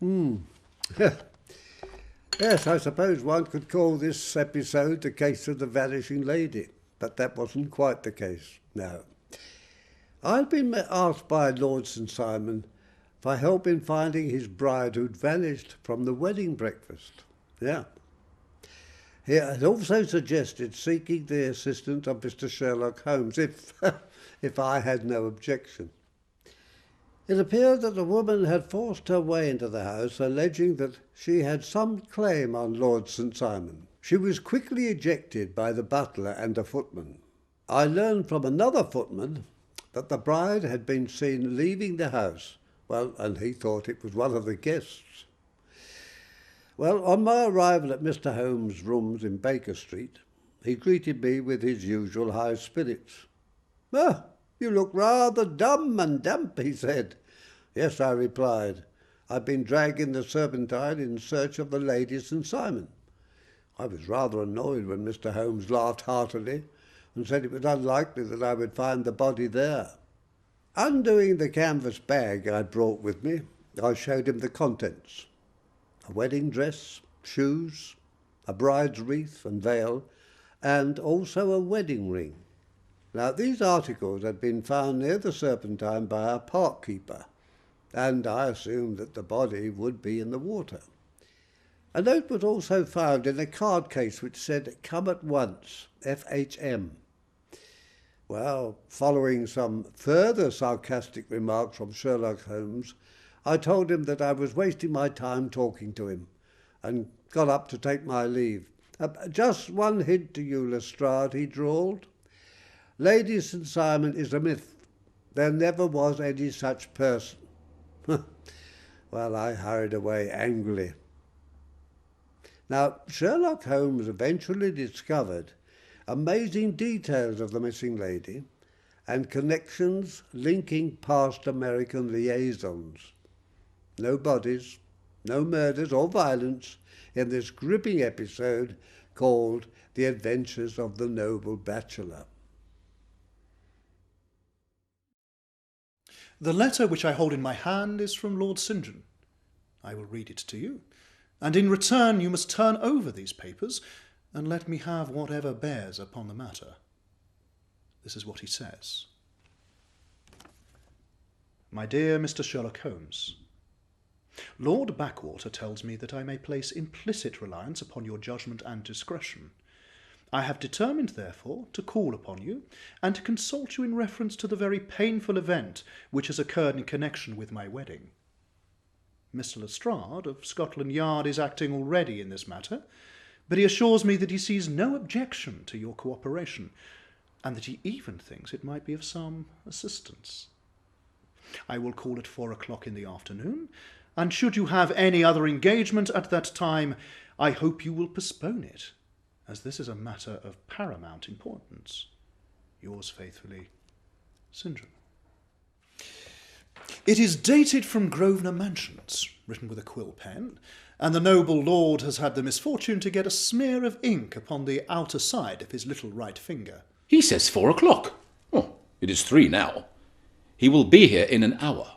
Hmm. Yes, I suppose one could call this episode the case of the vanishing lady, but that wasn't quite the case, no. I'd been asked by Lord St. Simon for help in finding his bride who'd vanished from the wedding breakfast. Yeah. He had also suggested seeking the assistance of Mr. Sherlock Holmes, if I had no objection. It appeared that the woman had forced her way into the house, alleging that she had some claim on Lord St. Simon. She was quickly ejected by the butler and a footman. I learned from another footman that the bride had been seen leaving the house, and he thought it was one of the guests. Well, on my arrival at Mr. Holmes' rooms in Baker Street, he greeted me with his usual high spirits. "Ah, you look rather dumb and damp," he said. "Yes," I replied. "I've been dragging the Serpentine in search of the Lady St. Simon." I was rather annoyed when Mr. Holmes laughed heartily and said it was unlikely that I would find the body there. Undoing the canvas bag I'd brought with me, I showed him the contents: a wedding dress, shoes, a bride's wreath and veil, and also a wedding ring. Now, these articles had been found near the Serpentine by a park keeper, and I assumed that the body would be in the water. A note was also found in a card case which said, "Come at once, FHM." Well, following some further sarcastic remarks from Sherlock Holmes, I told him that I was wasting my time talking to him, and got up to take my leave. "Just one hint to you, Lestrade," he drawled. "Lady St. Simon is a myth. There never was any such person." Well, I hurried away angrily. Now, Sherlock Holmes eventually discovered amazing details of the missing lady and connections linking past American liaisons. No bodies, no murders or violence in this gripping episode called The Adventures of the Noble Batchelor. The letter which I hold in my hand is from Lord St. John. I will read it to you, and in return you must turn over these papers and let me have whatever bears upon the matter. This is what he says. My dear Mr. Sherlock Holmes, Lord Backwater tells me that I may place implicit reliance upon your judgment and discretion. I have determined, therefore, to call upon you and to consult you in reference to the very painful event which has occurred in connection with my wedding. Mr. Lestrade of Scotland Yard is acting already in this matter, but he assures me that he sees no objection to your cooperation, and that he even thinks it might be of some assistance. I will call at 4 o'clock in the afternoon, and should you have any other engagement at that time, I hope you will postpone it, as this is a matter of paramount importance. Yours faithfully, St. John. It is dated from Grosvenor Mansions, written with a quill pen, and the noble lord has had the misfortune to get a smear of ink upon the outer side of his little right finger. He says 4 o'clock. Oh, it is 3 now. He will be here in an hour.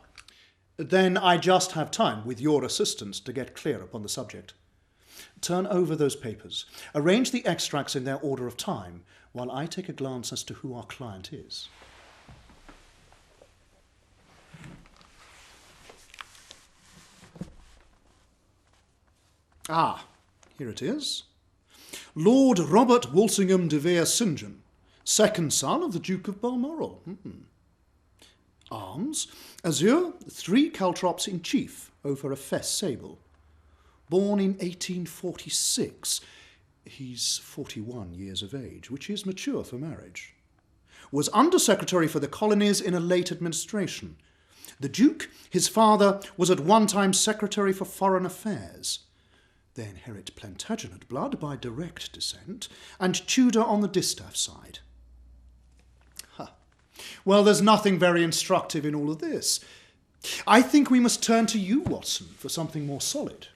Then I just have time, with your assistance, to get clear upon the subject. Turn over those papers. Arrange the extracts in their order of time, while I take a glance as to who our client is. Ah, here it is. Lord Robert Walsingham de Vere St. John, second son of the Duke of Balmoral. Arms, azure, 3 caltrops in chief over a fess sable. Born in 1846. He's 41 years of age, which is mature for marriage. Was Under-Secretary for the Colonies in a late administration. The Duke, his father, was at one time Secretary for Foreign Affairs. They inherit Plantagenet blood by direct descent, and Tudor on the distaff side. Well, there's nothing very instructive in all of this. I think we must turn to you, Watson, for something more solid.